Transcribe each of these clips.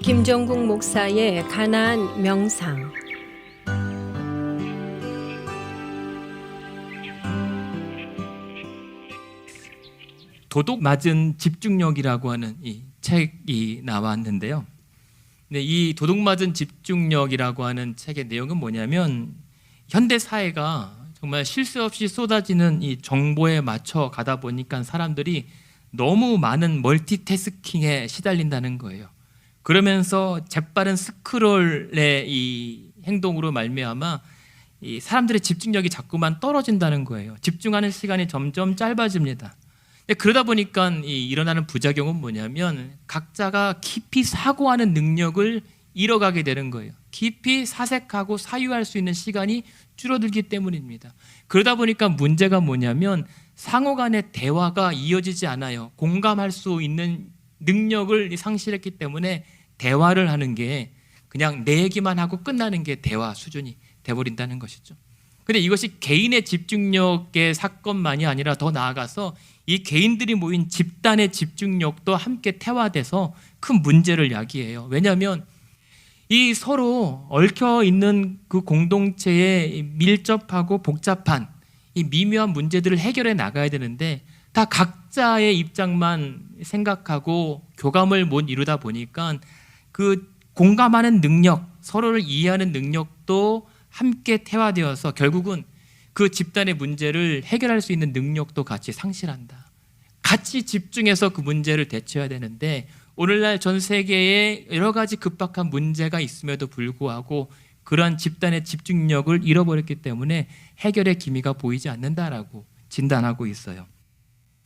김종국 목사의 가나안 명상. 도둑 맞은 집중력이라고 하는 이 책이 나왔는데요. 이 도둑 맞은 집중력이라고 하는 책의 내용은 뭐냐면, 현대 사회가 정말 쉴 새 없이 쏟아지는 이 정보에 맞춰 가다 보니까 사람들이 너무 많은 멀티태스킹에 시달린다는 거예요. 그러면서 재빠른 스크롤의 이 행동으로 말미암아 이 사람들의 집중력이 자꾸만 떨어진다는 거예요. 집중하는 시간이 점점 짧아집니다. 그러다 보니까 일어나는 부작용은 뭐냐면, 각자가 깊이 사고하는 능력을 잃어가게 되는 거예요. 깊이 사색하고 사유할 수 있는 시간이 줄어들기 때문입니다. 그러다 보니까 문제가 뭐냐면, 상호 간의 대화가 이어지지 않아요. 공감할 수 있는 능력을 상실했기 때문에 대화를 하는 게 그냥 내 얘기만 하고 끝나는 게 대화 수준이 돼버린다는 것이죠. 근데 이것이 개인의 집중력의 사건만이 아니라 더 나아가서 이 개인들이 모인 집단의 집중력도 함께 태화돼서 큰 문제를 야기해요. 왜냐하면 이 서로 얽혀 있는 그 공동체에 밀접하고 복잡한 이 미묘한 문제들을 해결해 나가야 되는데, 다 각자의 입장만 생각하고 교감을 못 이루다 보니까 그 공감하는 능력, 서로를 이해하는 능력도 함께 태화되어서 결국은 그 집단의 문제를 해결할 수 있는 능력도 같이 상실한다. 같이 집중해서 그 문제를 대처해야 되는데, 오늘날 전 세계에 여러 가지 급박한 문제가 있음에도 불구하고 그러한 집단의 집중력을 잃어버렸기 때문에 해결의 기미가 보이지 않는다라고 진단하고 있어요.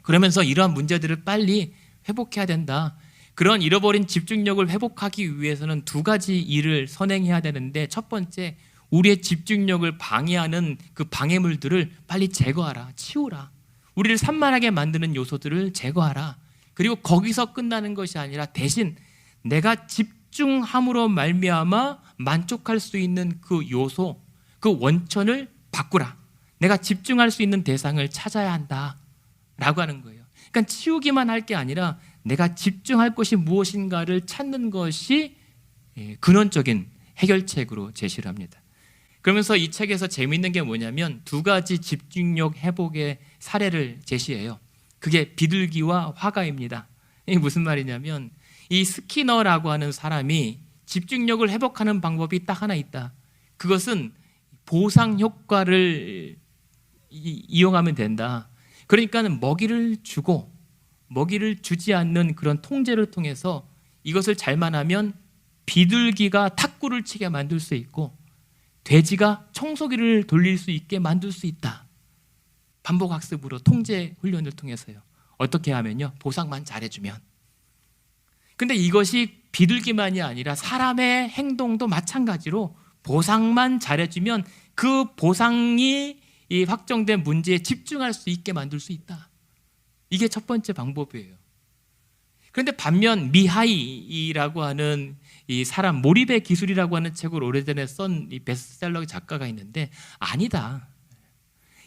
그러면서 이러한 문제들을 빨리 회복해야 된다. 그런 잃어버린 집중력을 회복하기 위해서는 두 가지 일을 선행해야 되는데, 첫 번째, 우리의 집중력을 방해하는 그 방해물들을 빨리 제거하라, 치우라. 우리를 산만하게 만드는 요소들을 제거하라. 그리고 거기서 끝나는 것이 아니라 대신 내가 집중함으로 말미암아 만족할 수 있는 그 요소, 그 원천을 바꾸라. 내가 집중할 수 있는 대상을 찾아야 한다 라고 하는 거예요. 그러니까 치우기만 할 게 아니라 내가 집중할 것이 무엇인가를 찾는 것이 근원적인 해결책으로 제시를 합니다. 그러면서 이 책에서 재미있는 게 뭐냐면, 두 가지 집중력 회복의 사례를 제시해요. 그게 비둘기와 화가입니다. 이게 무슨 말이냐면, 이 스키너라고 하는 사람이 집중력을 회복하는 방법이 딱 하나 있다. 그것은 보상 효과를 이용하면 된다. 그러니까 먹이를 주고 먹이를 주지 않는 그런 통제를 통해서 이것을 잘만 하면 비둘기가 탁구를 치게 만들 수 있고 돼지가 청소기를 돌릴 수 있게 만들 수 있다. 반복학습으로 통제 훈련을 통해서요. 어떻게 하면요? 보상만 잘해주면. 근데 이것이 비둘기만이 아니라 사람의 행동도 마찬가지로 보상만 잘해주면 그 보상이 이 확정된 문제에 집중할 수 있게 만들 수 있다. 이게 첫 번째 방법이에요. 그런데 반면 미하이라고 하는 이 사람, 몰입의 기술이라고 하는 책을 오래전에 쓴 이 베스트셀러 작가가 있는데, 아니다.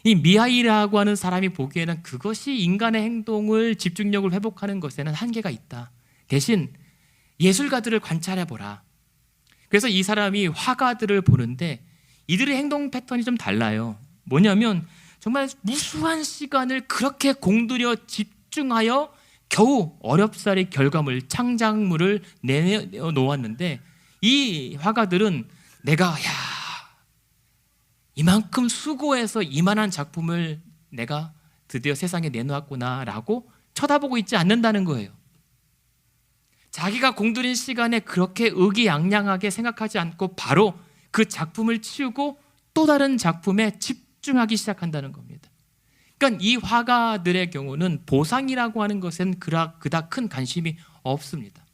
이 미하이라고 하는 사람이 보기에는 그것이 인간의 행동을, 집중력을 회복하는 것에는 한계가 있다. 대신 예술가들을 관찰해보라. 그래서 이 사람이 화가들을 보는데 이들의 행동 패턴이 좀 달라요. 뭐냐면 정말 무수한 시간을 그렇게 공들여 집중하여 겨우 어렵사리 결과물, 창작물을 내놓았는데, 이 화가들은 내가 이만큼 수고해서 이만한 작품을 내가 드디어 세상에 내놓았구나 라고 쳐다보고 있지 않는다는 거예요. 자기가 공들인 시간에 그렇게 의기양양하게 생각하지 않고 바로 그 작품을 치우고 또 다른 작품에 집중하기 시작한다는 겁니다. 그러니까 이 화가들의 경우는 보상이라고 하는 것엔 그닥 큰 관심이 없습니다.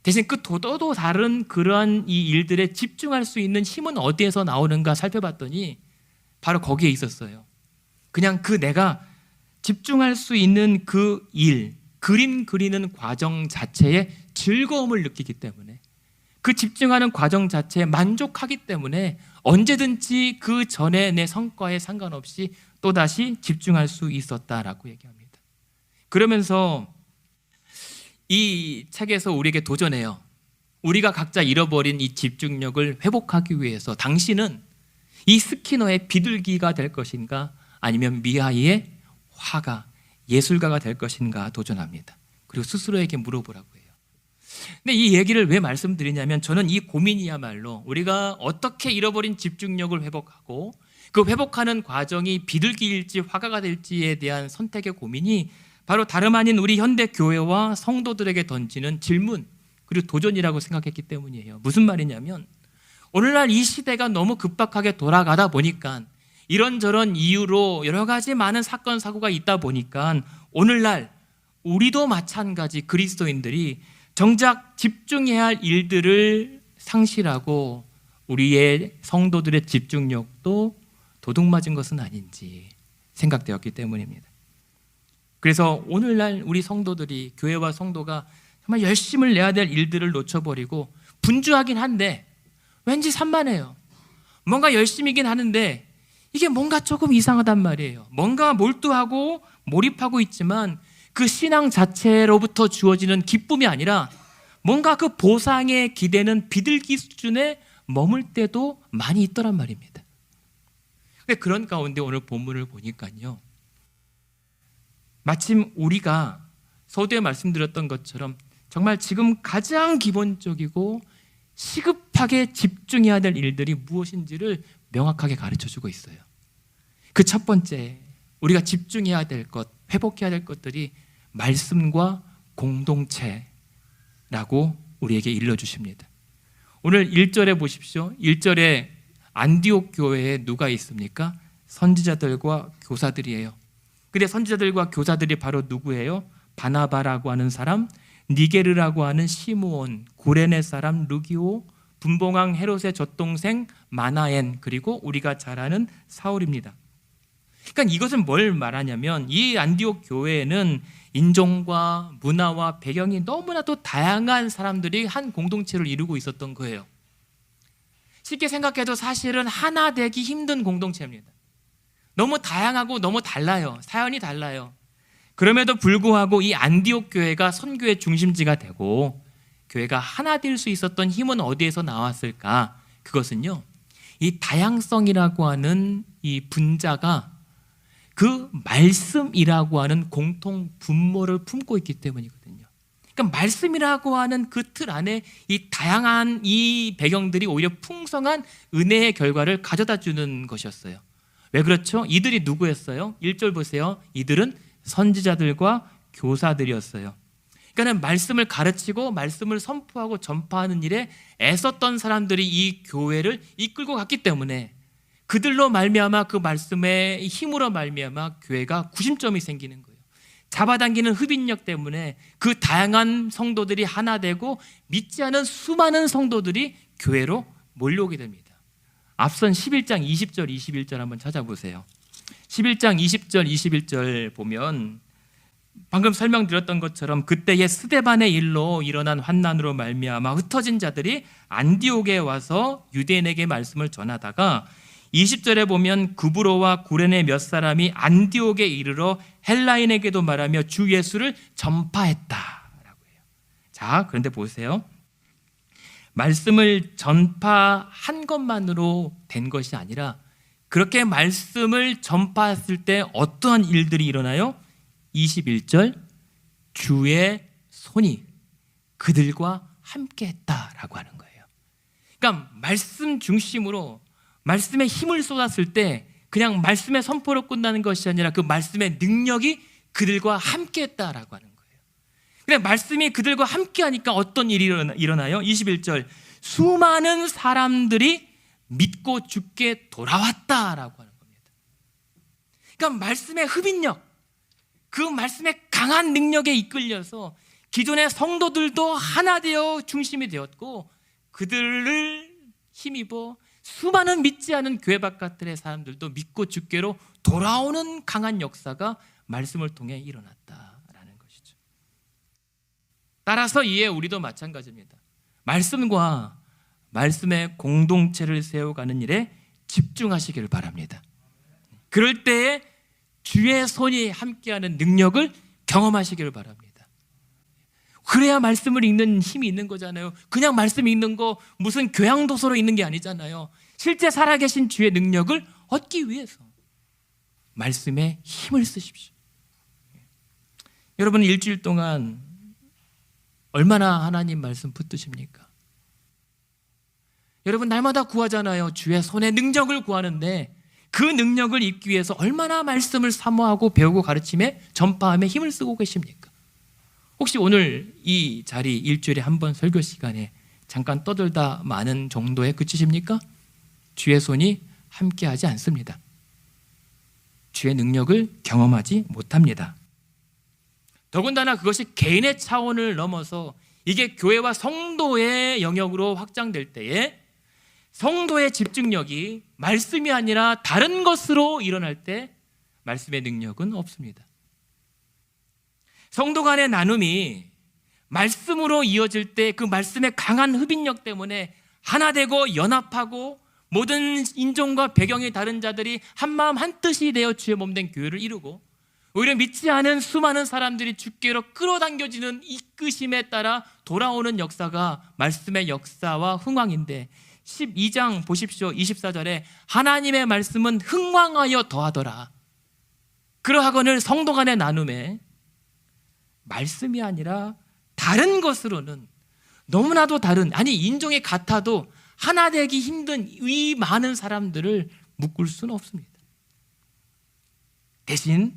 대신 그 또 다른 그러한 이 일들에 집중할 수 있는 힘은 어디에서 나오는가 살펴봤더니 바로 거기에 있었어요. 그냥 내가 집중할 수 있는 그 일, 그림 그리는 과정 자체에 즐거움을 느끼기 때문에, 그 집중하는 과정 자체에 만족하기 때문에 언제든지 그 전에 내 성과에 상관없이 또다시 집중할 수 있었다라고 얘기합니다. 그러면서 이 책에서 우리에게 도전해요. 우리가 각자 잃어버린 이 집중력을 회복하기 위해서 당신은 이 스키너의 비둘기가 될 것인가 아니면 미하이의 화가 예술가가 될 것인가 도전합니다. 그리고 스스로에게 물어보라고 해요. 근데 이 얘기를 왜 말씀드리냐면 저는 이 고민이야말로 우리가 어떻게 잃어버린 집중력을 회복하고 그 회복하는 과정이 비둘기일지 화가가 될지에 대한 선택의 고민이 바로 다름 아닌 우리 현대 교회와 성도들에게 던지는 질문 그리고 도전이라고 생각했기 때문이에요. 무슨 말이냐면 오늘날 이 시대가 너무 급박하게 돌아가다 보니까 이런저런 이유로 여러 가지 많은 사건 사고가 있다 보니까 오늘날 우리도 마찬가지 그리스도인들이 정작 집중해야 할 일들을 상실하고 우리의 성도들의 집중력도 도둑맞은 것은 아닌지 생각되었기 때문입니다. 그래서 오늘날 우리 성도들이 교회와 성도가 정말 열심을 내야 될 일들을 놓쳐버리고 분주하긴 한데 왠지 산만해요. 뭔가 열심이긴 하는데 이게 뭔가 조금 이상하단 말이에요. 뭔가 몰두하고 몰입하고 있지만 그 신앙 자체로부터 주어지는 기쁨이 아니라 뭔가 그 보상에 기대는 비둘기 수준에 머물 때도 많이 있더란 말입니다. 그런 가운데 오늘 본문을 보니까요, 마침 우리가 서두에 말씀드렸던 것처럼 정말 지금 가장 기본적이고 시급하게 집중해야 될 일들이 무엇인지를 명확하게 가르쳐주고 있어요. 그 첫 번째, 우리가 집중해야 될 것, 회복해야 될 것들이 말씀과 공동체라고 우리에게 일러주십니다. 오늘 1절에 보십시오. 1절에 안디옥 교회에 누가 있습니까? 선지자들과 교사들이에요. 근데 선지자들과 교사들이 바로 누구예요? 바나바라고 하는 사람, 니게르라고 하는 시므온, 구레네 사람 루기오, 분봉왕 헤롯의 젖동생 마나엔, 그리고 우리가 잘 아는 사울입니다. 그러니까 이것은 뭘 말하냐면 이 안디옥 교회에는 인종과 문화와 배경이 너무나도 다양한 사람들이 한 공동체를 이루고 있었던 거예요. 쉽게 생각해도 사실은 하나 되기 힘든 공동체입니다. 너무 다양하고 너무 달라요. 사연이 달라요. 그럼에도 불구하고 이 안디옥 교회가 선교의 중심지가 되고 교회가 하나 될 수 있었던 힘은 어디에서 나왔을까? 그것은요, 이 다양성이라고 하는 이 분자가 그 말씀이라고 하는 공통 분모를 품고 있기 때문이거든요. 그러니까 말씀이라고 하는 그 틀 안에 이 다양한 이 배경들이 오히려 풍성한 은혜의 결과를 가져다 주는 것이었어요. 왜 그렇죠? 이들이 누구였어요? 1절 보세요. 이들은 선지자들과 교사들이었어요. 그러니까 말씀을 가르치고 말씀을 선포하고 전파하는 일에 애썼던 사람들이 이 교회를 이끌고 갔기 때문에 그들로 말미암아 그 말씀의 힘으로 말미암아 교회가 구심점이 생기는 거예요. 잡아당기는 흡인력 때문에 그 다양한 성도들이 하나 되고 믿지 않은 수많은 성도들이 교회로 몰려오게 됩니다. 앞선 11장 20절 21절 한번 찾아보세요. 11장 20절 21절 보면 방금 설명드렸던 것처럼 그때의 스데반의 일로 일어난 환난으로 말미암아 흩어진 자들이 안디옥에 와서 유대인에게 말씀을 전하다가 20절에 보면 구브로와 구레네 몇 사람이 안디옥에 이르러 헬라인에게도 말하며 주 예수를 전파했다라고 해요. 자, 그런데 보세요. 말씀을 전파한 것만으로 된 것이 아니라 그렇게 말씀을 전파했을 때 어떠한 일들이 일어나요? 21절, 주의 손이 그들과 함께 했다라고 하는 거예요. 그러니까 말씀 중심으로 말씀에 힘을 쏟았을 때 그냥 말씀의 선포로 끝나는 것이 아니라 그 말씀의 능력이 그들과 함께 했다라고 하는 거예요. 근데 말씀이 그들과 함께 하니까 어떤 일이 일어나요? 21절, 수많은 사람들이 믿고 주께 돌아왔다라고 하는 겁니다. 그러니까 말씀의 흡인력, 그 말씀의 강한 능력에 이끌려서 기존의 성도들도 하나 되어 중심이 되었고 그들을 힘입어 수많은 믿지 않은 교회 바깥들의 사람들도 믿고 주께로 돌아오는 강한 역사가 말씀을 통해 일어났다라는 것이죠. 따라서 이에 우리도 마찬가지입니다. 말씀과 말씀의 공동체를 세워가는 일에 집중하시기를 바랍니다. 그럴 때에 주의 손이 함께하는 능력을 경험하시기를 바랍니다. 그래야 말씀을 읽는 힘이 있는 거잖아요. 그냥 말씀 읽는 거 무슨 교양도서로 읽는 게 아니잖아요. 실제 살아계신 주의 능력을 얻기 위해서 말씀에 힘을 쓰십시오. 여러분, 일주일 동안 얼마나 하나님 말씀 붙드십니까? 여러분, 날마다 구하잖아요. 주의 손의 능력을 구하는데 그 능력을 입기 위해서 얼마나 말씀을 사모하고 배우고 가르침에 전파함에 힘을 쓰고 계십니까? 혹시 오늘 이 자리 일주일에 한 번 설교 시간에 잠깐 떠들다 마는 정도에 그치십니까? 주의 손이 함께하지 않습니다. 주의 능력을 경험하지 못합니다. 더군다나 그것이 개인의 차원을 넘어서 이게 교회와 성도의 영역으로 확장될 때에 성도의 집중력이 말씀이 아니라 다른 것으로 일어날 때 말씀의 능력은 없습니다. 성도 간의 나눔이 말씀으로 이어질 때 그 말씀의 강한 흡인력 때문에 하나 되고 연합하고 모든 인종과 배경이 다른 자들이 한마음 한뜻이 되어 주의 몸된 교회를 이루고 오히려 믿지 않은 수많은 사람들이 주께로 끌어당겨지는 이끄심에 따라 돌아오는 역사가 말씀의 역사와 흥왕인데 12장 보십시오. 24절에 하나님의 말씀은 흥왕하여 더하더라. 그러하거늘 성도 간의 나눔에 말씀이 아니라 다른 것으로는 너무나도 다른, 아니 인종이 같아도 하나 되기 힘든 이 많은 사람들을 묶을 수는 없습니다. 대신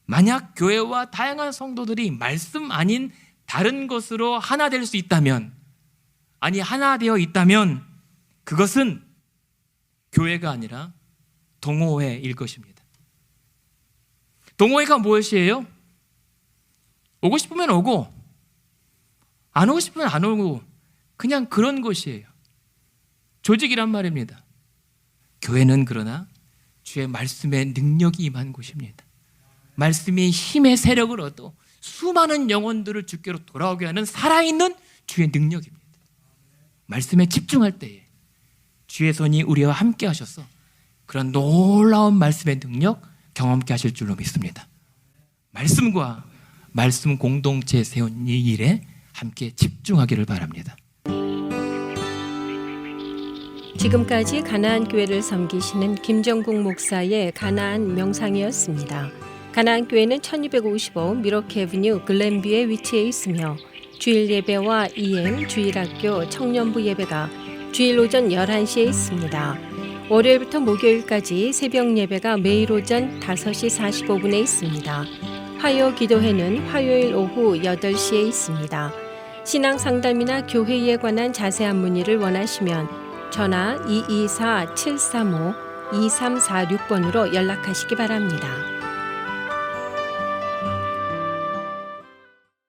만약 교회와 다양한 성도들이 말씀 아닌 다른 것으로 하나 될 수 있다면, 아니 하나 되어 있다면 그것은 교회가 아니라 동호회일 것입니다. 동호회가 무엇이에요? 오고 싶으면 오고 안 오고 싶으면 안 오고 그냥 그런 것이에요. 조직이란 말입니다. 교회는 그러나 주의 말씀의 능력이 임한 곳입니다. 말씀이 힘의 세력을 얻어 수많은 영혼들을 주께로 돌아오게 하는 살아있는 주의 능력입니다. 말씀에 집중할 때에 주의 손이 우리와 함께 하셔서 그런 놀라운 말씀의 능력 경험케 하실 줄로 믿습니다. 말씀과 말씀 공동체 세운 이 일에 함께 집중하기를 바랍니다. 지금까지 가나안 교회를 섬기시는 김정국 목사의 가나안 명상이었습니다. 가나안 교회는 1255 미러키 애비뉴 글렌뷰에 위치해 있으며 주일 예배와 EM 주일학교 청년부 예배가 주일 오전 11시에 있습니다. 월요일부터 목요일까지 새벽 예배가 매일 오전 5시 45분에 있습니다. 화요 기도회는 화요일 오후 8시에 있습니다. 신앙 상담이나 교회에 관한 자세한 문의를 원하시면 전화 224-735-2346번으로 연락하시기 바랍니다.